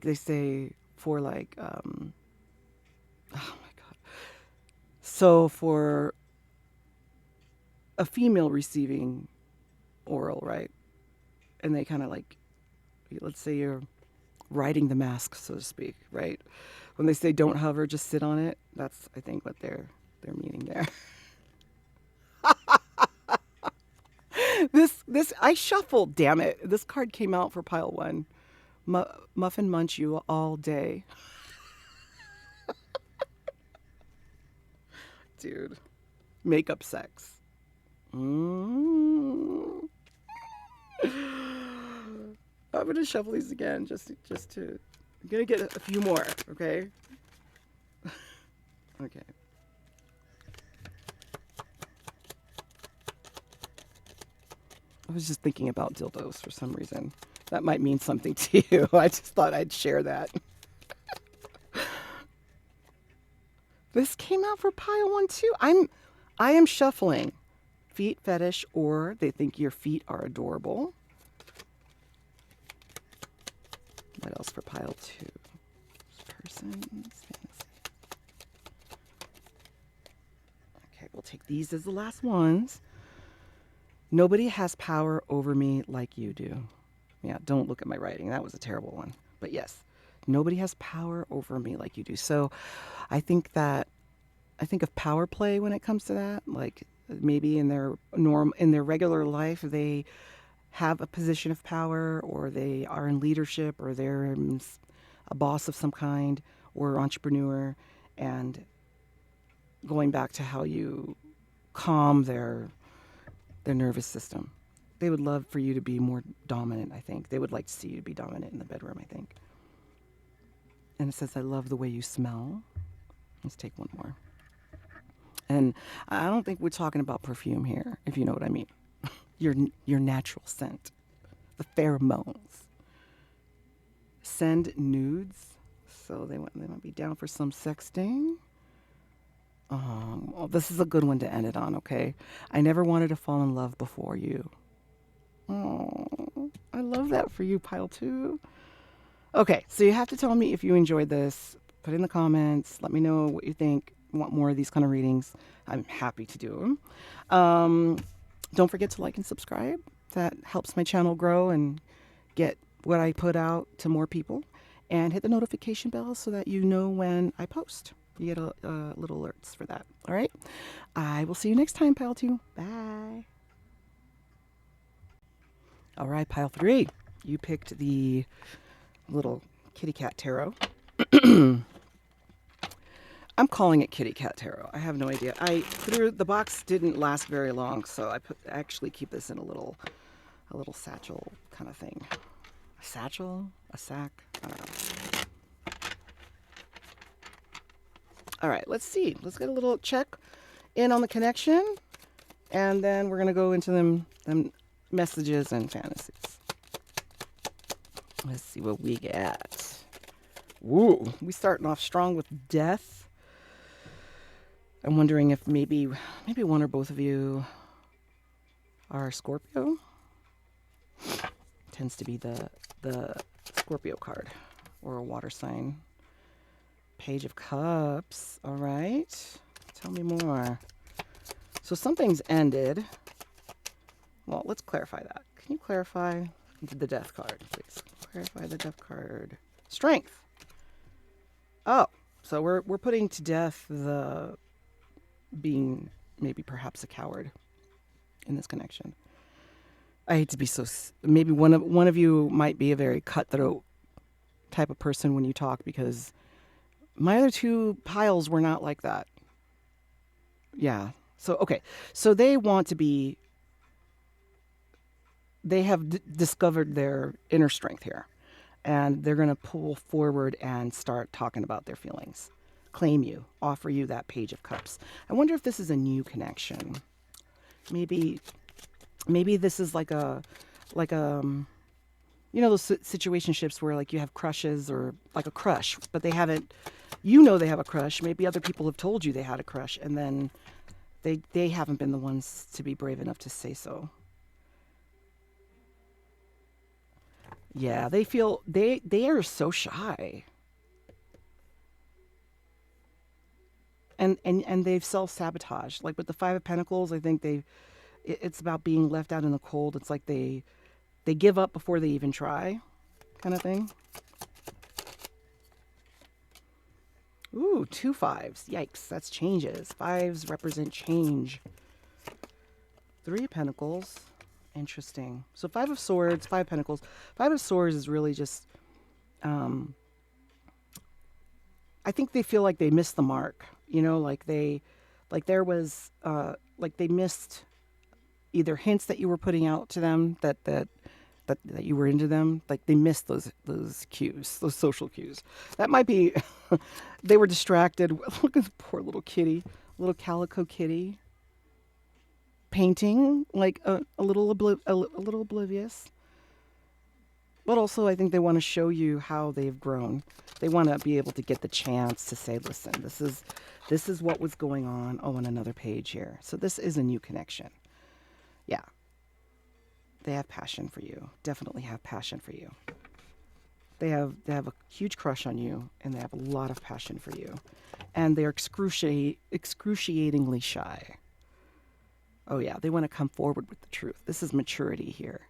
S1: they say, for like, oh my God. So for a female receiving oral, right? And they kind of like, let's say you're riding the mask, so to speak, right? When they say don't hover, just sit on it, that's, I think, what they're meaning there. This I shuffled, damn it. This card came out for pile one. Muffin munch you all day. Dude. Makeup sex. Mm. I'm gonna shuffle these again just to I'm gonna get a few more, okay? Okay. I was just thinking about dildos for some reason. That might mean something to you. I just thought I'd share that. This came out for pile 1 too. I am shuffling feet fetish, or they think your feet are adorable. What else for pile 2? Persons, fantasy. Okay, we'll take these as the last ones. Nobody has power over me like you do. Yeah, don't look at my writing. That was a terrible one. But yes, nobody has power over me like you do. So I think of power play when it comes to that. Like maybe in their regular life, they have a position of power, or they are in leadership, or they're a boss of some kind, or entrepreneur, and going back to how you calm their nervous system. They would love for you to be more dominant, I think. They would like to see you be dominant in the bedroom, I think. And it says, I love the way you smell. Let's take one more. And I don't think we're talking about perfume here, if you know what I mean. Your natural scent. The pheromones. Send nudes. So they might be down for some sexting. Well, this is a good one to end it on, okay? I never wanted to fall in love before you. Oh, I love that for you, pile 2. Okay, so you have to tell me if you enjoyed this. Put in the comments. Let me know what you think. Want more of these kind of readings? I'm happy to do them. Don't forget to like and subscribe. That helps my channel grow and get what I put out to more people. And hit the notification bell so that you know when I post. You get little alerts for that. All right. I will see you next time, pile 2. Bye. All right, pile 3. You picked the little kitty cat tarot. I'm calling it kitty cat tarot. I have no idea. The box didn't last very long, so I actually keep this in a little satchel kind of thing. A satchel? A sack? I don't know. All right, let's see. Let's get a little check in on the connection, and then we're gonna go into them messages and fantasies. Let's see what we get. Woo, we starting off strong with death. I'm wondering if maybe one or both of you are Scorpio. Tends to be the Scorpio card, or a water sign. Page of Cups. All right. Tell me more. So something's ended. Well, let's clarify that. Can you clarify the death card, please? Clarify the death card. Strength. Oh, so we're putting to death the being maybe perhaps a coward in this connection. I hate to be so... Maybe one of you might be a very cutthroat type of person when you talk, because my other 2 piles were not like that. Yeah. So, okay. So they want to be... They have discovered their inner strength here. And they're going to pull forward and start talking about their feelings. Claim you. Offer you that Page of Cups. I wonder if this is a new connection. Maybe this is like a you know, those situationships where like you have crushes, or like a crush, but they haven't, you know, they have a crush. Maybe other people have told you they had a crush, and then they haven't been the ones to be brave enough to say so. Yeah, they feel they are so shy. And they've self-sabotaged. Like with the 5 of Pentacles, I think it's about being left out in the cold. It's like they give up before they even try, kind of thing. Ooh, 2 5s. Yikes, that's changes. 5s represent change. 3 of Pentacles. Interesting. So 5 of Swords, 5 of Pentacles. 5 of Swords is really just I think they feel like they missed the mark, you know, like there was, like they missed either hints that you were putting out to them that you were into them. Like they missed those cues, those social cues. That might be, they were distracted. Look at the poor little kitty, little calico kitty, painting like a little a little oblivious. But also, I think they want to show you how they've grown. They want to be able to get the chance to say, "Listen, this is what was going on." Oh, and another page here. So this is a new connection. Yeah, they have passion for you. Definitely have passion for you. They have a huge crush on you, and they have a lot of passion for you, and they're excruciatingly shy. Oh yeah, they want to come forward with the truth. This is maturity here.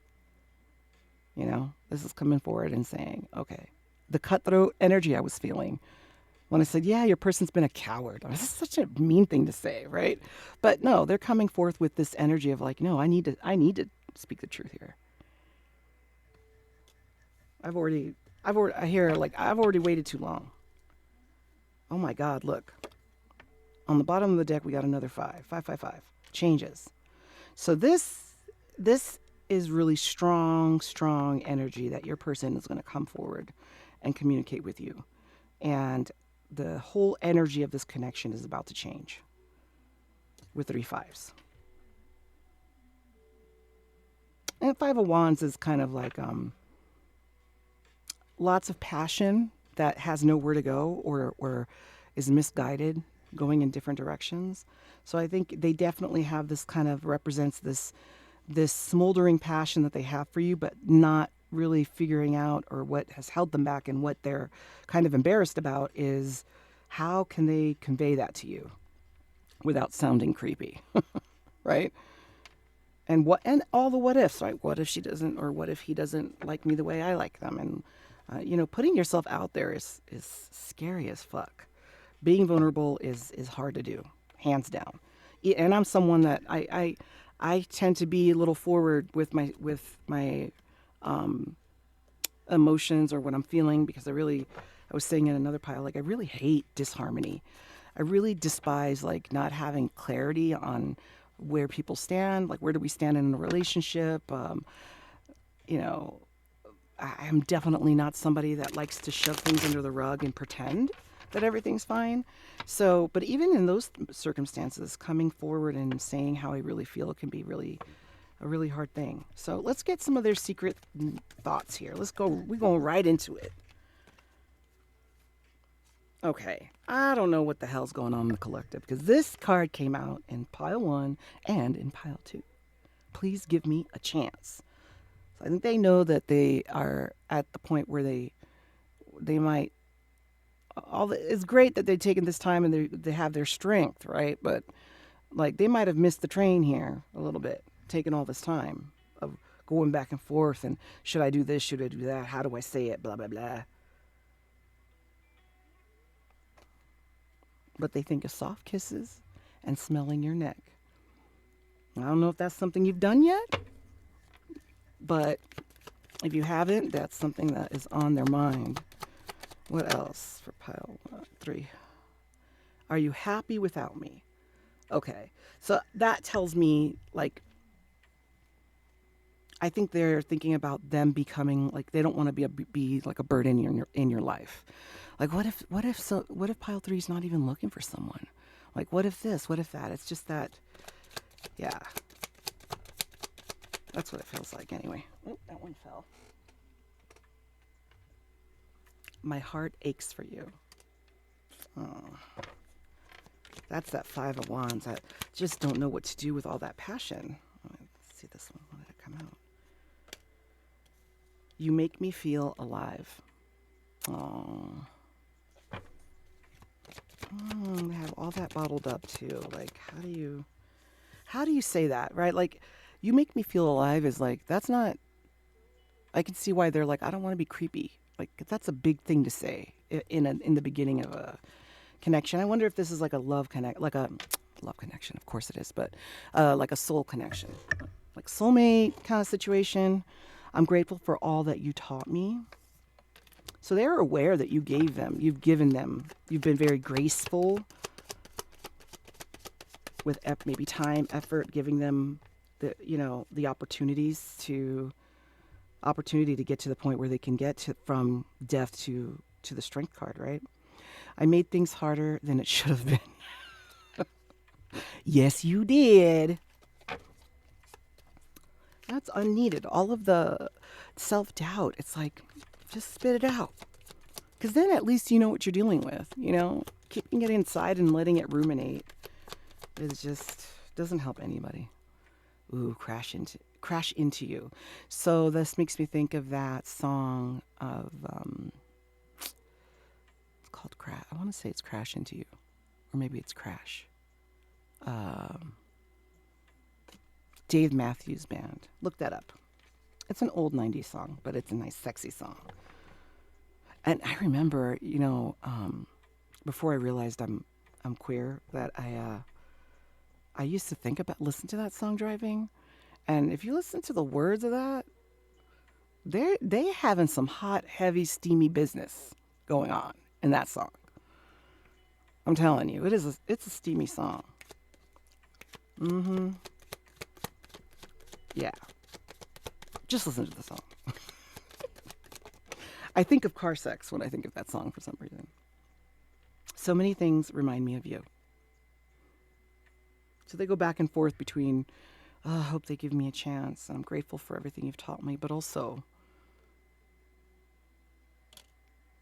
S1: You know, this is coming forward and saying, okay, the cutthroat energy I was feeling when I said, yeah, your person's been a coward. This is such a mean thing to say, right? But no, they're coming forth with this energy of like, no, I need to speak the truth here. I hear like, I've already waited too long. Oh my God, look. On the bottom of the deck, we got another 555. Changes. So this is really strong energy that your person is going to come forward and communicate with you. And the whole energy of this connection is about to change with 3 5s. And 5 of Wands is kind of like lots of passion that has nowhere to go or is misguided, going in different directions. So I think they definitely have this kind of represents this smoldering passion that they have for you, but not really figuring out, or what has held them back and what they're kind of embarrassed about is how can they convey that to you without sounding creepy, right? And all the what ifs, right? What if she doesn't, or what if he doesn't like me the way I like them? And you know, putting yourself out there is scary as fuck. Being vulnerable is hard to do, hands down. And I'm someone that I tend to be a little forward with my emotions or what I'm feeling, because I was saying in another pile, like I really hate disharmony. I really despise like not having clarity on where people stand, like where do we stand in a relationship. You know, I'm definitely not somebody that likes to shove things under the rug and pretend that everything's fine. So, but even in those circumstances, coming forward and saying how I really feel can be a really hard thing. So let's get some of their secret thoughts here. We're going right into it. Okay, I don't know what the hell's going on in the collective, because this card came out in pile 1 and in pile 2. Please give me a chance. So I think they know that they are at the point where they might, it's great that they've taken this time and they have their strength, right? But like they might have missed the train here a little bit, taking all this time of going back and forth and should I do this, should I do that, how do I say it, blah blah blah. But they think of soft kisses and smelling your neck. I don't know if that's something you've done yet, but if you haven't, that's something that is on their mind. What else for pile 3? Are you happy without me? Okay, so that tells me, like, I think they're thinking about them becoming, like, they don't want to be like a burden in your life. Like, what if pile 3 is not even looking for someone? Like, what if this? What if that? It's just that, yeah. That's what it feels like anyway. Oh, that one fell. My heart aches for you. Oh. That's that 5 of Wands. I just don't know what to do with all that passion. Let's see this one. When did it come out? You make me feel alive. Oh. They have all that bottled up too. Like, how do you say that, right? Like, you make me feel alive is like, that's not, I can see why they're like, I don't want to be creepy. Like, that's a big thing to say in the beginning of a connection. I wonder if this is like a love connection. Of course it is, but like a soul connection, like soulmate kind of situation. I'm grateful for all that you taught me. So they're aware that you gave them, you've given them, you've been very graceful with maybe time, effort, giving them the, the opportunity to get to the point where they can get to from death to the strength card, right? I made things harder than it should have been. Yes, you did. That's unneeded. All of the self-doubt, it's like, just spit it out. Because then at least you know what you're dealing with, Keeping it inside and letting it ruminate is just doesn't help anybody. Ooh, crash into you. So this makes me think of that song of it's called Crash. I want to say it's Crash Into You, or maybe it's Crash. Dave Matthews Band. Look that up. It's an old 90s song, but it's a nice sexy song. And I remember, before I realized I'm queer, that I used to listen to that song driving, and if you listen to the words of that, they having some hot, heavy, steamy business going on in that song. I'm telling you, it's a steamy song. Mm-hmm. Yeah. Just listen to the song. I think of car sex when I think of that song for some reason. So many things remind me of you. So they go back and forth between, I hope they give me a chance. I'm grateful for everything you've taught me, but also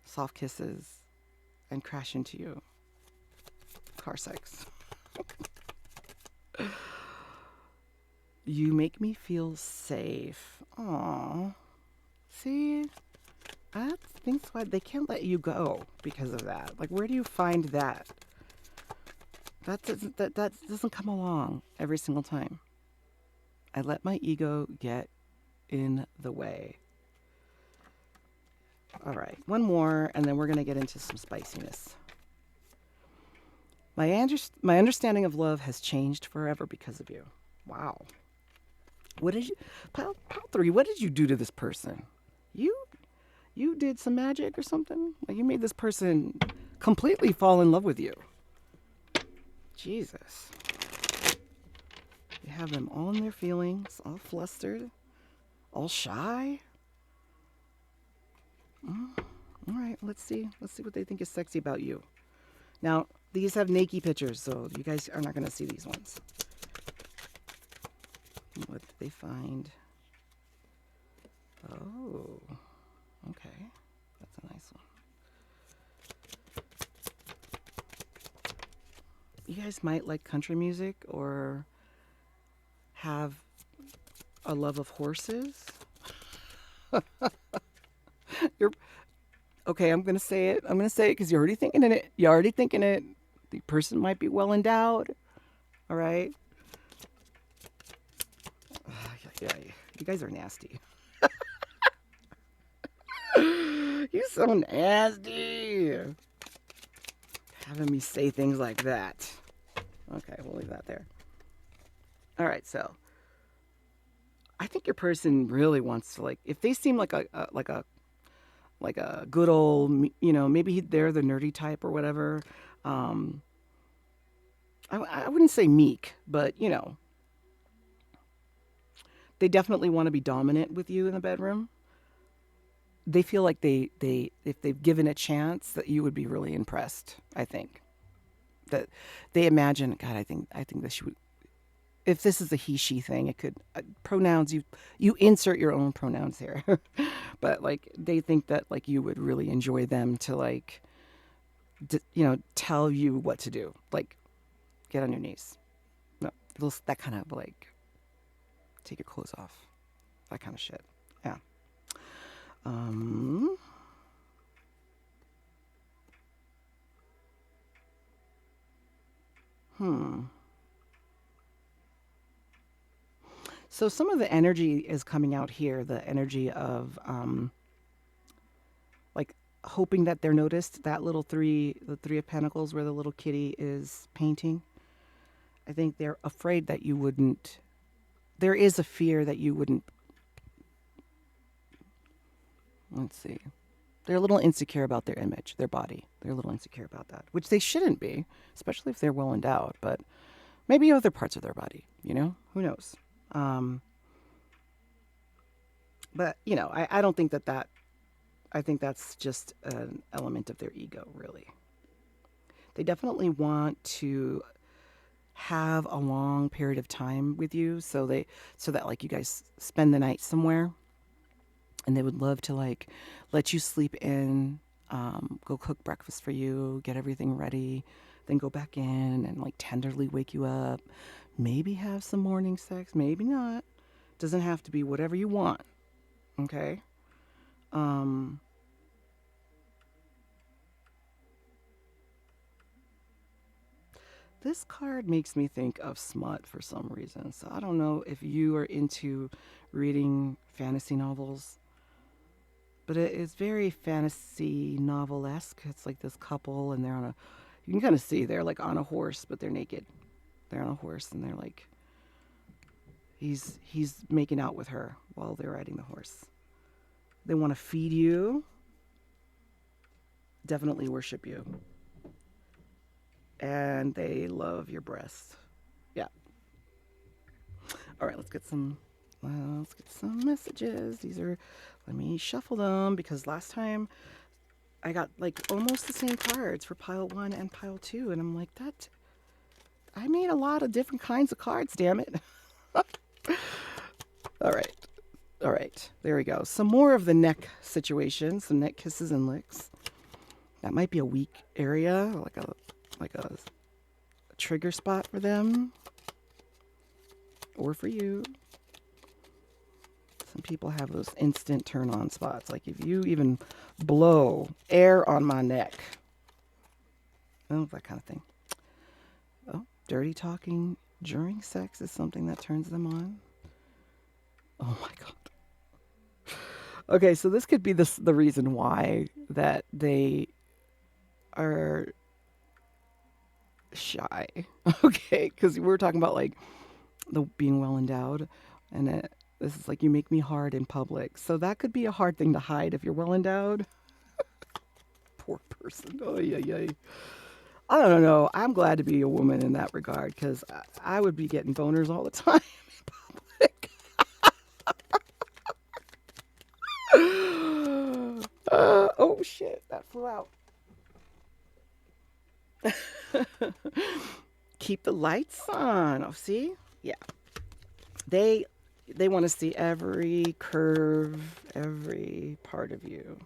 S1: soft kisses and crash into you. Car sex. You make me feel safe. Aww. See? I think why they can't let you go because of that. Like, where do you find that? That doesn't come along every single time. I let my ego get in the way. All right, one more, and then we're going to get into some spiciness. My understanding of love has changed forever because of you. Wow. What did you, pile 3, what did you do to this person? You did some magic or something? Like, you made this person completely fall in love with you. Jesus. You have them all in their feelings, all flustered, all shy. All right, let's see what they think is sexy about you. Now, these have naked pictures, so you guys are not going to see these ones. What did they find? Oh, okay. That's a nice one. You guys might like country music or have a love of horses. Okay, I'm going to say it. Because you're already thinking it. The person might be well endowed. All right? Yeah, you guys are nasty. You're so nasty. Having me say things like that. Okay, we'll leave that there. All right, so I think your person really wants to, like, if they seem like a good old, maybe they're the nerdy type or whatever. I wouldn't say meek, but they definitely want to be dominant with you in the bedroom. They feel like they if they've given a chance, that you would be really impressed. I think that they imagine, God, I think this should, if this is a he she thing, it could, pronouns, you insert your own pronouns here. But like, they think that like you would really enjoy them to like tell you what to do, like get on your knees, no, that kind of like take your clothes off, that kind of shit. Yeah. So some of the energy is coming out here, the energy of like hoping that they're noticed, that the 3 of Pentacles where the little kitty is painting. I think they're afraid that you wouldn't, there is a fear that you wouldn't, let's see. They're a little insecure about their image, their body. They're a little insecure about that, which they shouldn't be, especially if they're well endowed. But maybe other parts of their body, who knows? Um, but, I don't think that, I think that's just an element of their ego, really. They definitely want to have a long period of time with you so that like you guys spend the night somewhere, and they would love to like let you sleep in, go cook breakfast for you, get everything ready, then go back in and like tenderly wake you up, maybe have some morning sex, maybe not. Doesn't have to be whatever you want. Okay. um this card makes me think of smut for some reason, so I don't know if you are into reading fantasy novels, but it is very fantasy novel-esque. It's like this couple, and they're on a, you can kind of see they're like on a horse, but they're naked. They're on a horse, and they're like, he's making out with her while they're riding the horse. They want to feed you, definitely worship you, and they love your breasts. Yeah. All right, let's get some messages. These are, let me shuffle them because last time I got like almost the same cards for pile 1 and pile 2, and I'm like, that, I made a lot of different kinds of cards, damn it. All right. All right. There we go. Some more of the neck situation, some neck kisses and licks. That might be a weak area, like a trigger spot for them or for you. Some people have those instant turn on spots. Like if you even blow air on my neck. Oh, that kind of thing. Oh, dirty talking during sex is something that turns them on. Oh my God. Okay, so this could be the reason why that they are shy. Okay, because we were talking about like the being well endowed, and this is like you make me hard in public. So that could be a hard thing to hide if you're well endowed. Poor person. Oh yeah, yeah. I don't know. I'm glad to be a woman in that regard because I would be getting boners all the time in public. Oh shit, that flew out. Keep the lights on. Oh, see? Yeah. They they want to see every curve, every part of you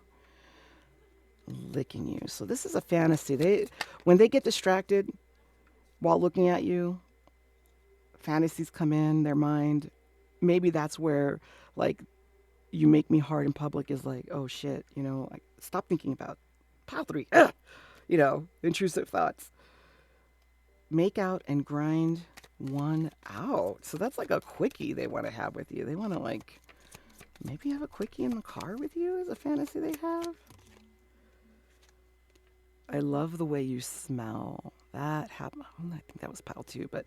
S1: licking you. So this is a fantasy. When they get distracted while looking at you, fantasies come in their mind. Maybe that's where like you make me hard in public is like, oh shit, like stop thinking about pile 3. Intrusive thoughts. Make out and grind one out. So that's like a quickie they want to have with you. They want to like maybe have a quickie in the car with you is a fantasy they have. I love the way you smell. That happened. I think that was pile 2, but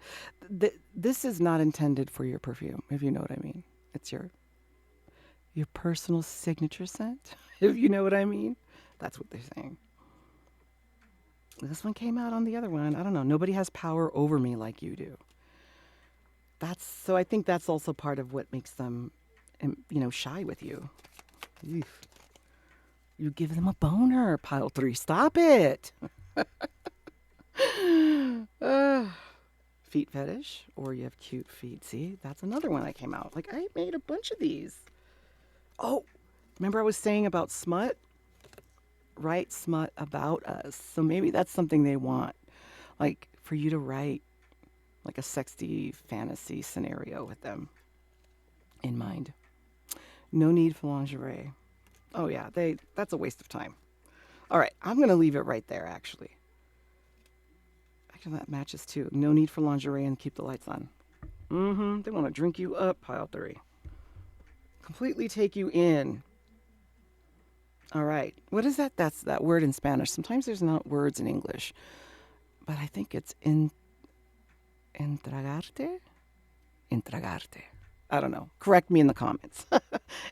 S1: this is not intended for your perfume, if you know what I mean. It's your personal signature scent, if you know what I mean. That's what they're saying. This one came out on the other one. I don't know. Nobody has power over me like you do. So I think that's also part of what makes them, shy with you. Eef. You give them a boner, pile 3. Stop it. Feet fetish, or you have cute feet. See, that's another one that came out. Like I made a bunch of these. Oh, remember I was saying about smut? Write smut about us. So maybe that's something they want, like for you to write like a sexy fantasy scenario with them in mind. No need for lingerie. Oh yeah, that's a waste of time. All right, I'm going to leave it right there actually. Actually that matches too. No need for lingerie and keep the lights on. They want to drink you up, pile 3. Completely take you in. All right. What is that? That's that word in Spanish. Sometimes there's not words in English, but I think it's intragarte. I don't know. Correct me in the comments.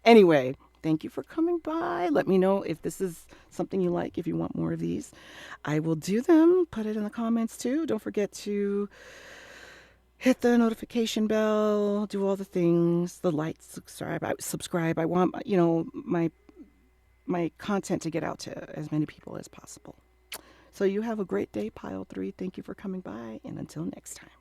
S1: Anyway, Thank you for coming by. Let me know if this is something you like, if you want more of these. I will do them. Put it in the comments too. Don't forget to hit the notification bell, do all the things, the like, subscribe. Subscribe. I want, my content to get out to as many people as possible. So you have a great day, Pile 3. Thank you for coming by, and until next time.